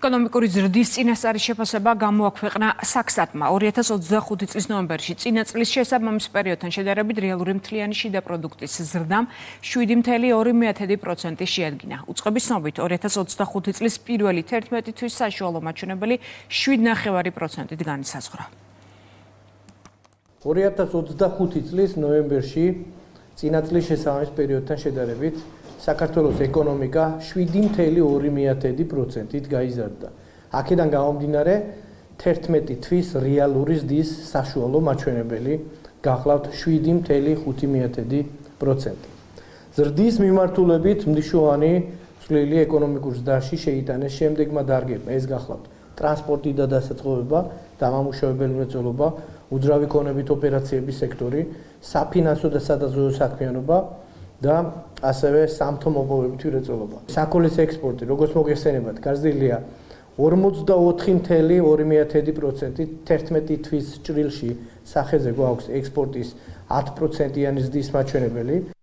ეკონომიკური ზრდის წინასწარი შეფასება გამოაქვეყნა საქსტატმა 2025 წლის ნოემბერში. წინა წლის შესაბამის პერიოდთან შედარებით რეალური მთლიანი შიდა პროდუქტის ზრდამ 7.2% შეადგინა. უწყების ცნობით 2025 წლის პირველი 11 თვის საშუალო მაჩვენებელი 7.9%-ით განისაზღვრა. 2025 წლის ნოემბერში წინა წლის შესაბამის პერიოდთან შედარებით საქართველოს ეკონომიკა 7.2%-ით გაიზარდა. აქედან გამომდინარე 11 თვის რეალური ზრდის საშუალო მაჩვენებელი გახლავთ 7.5%. ზრდის მიმართულებით მნიშვნელოვანი წვლილი ეკონომიკურ ზრდაში შეიტანეს შემდეგმა დარგებმა. ეს გახლავთ ტრანსპორტი და დასაწყობება, დამამუშავებელი მრეწველობა, უძრავი ქონებით ოპერაციების სექტორი, საფინანსო და სადაზვერვო საქმიანობა და ასევე სამთო მოპოვებითი მრეწველობა. საქონლის ექსპორტი, როგორც მოგეხსენებათ, გაზრდილია 44.2%-ით 11 თვის ჭრილში სახეზე გვაქვს ექსპორტის 10%-იანი ზრდის მაჩვენებელი.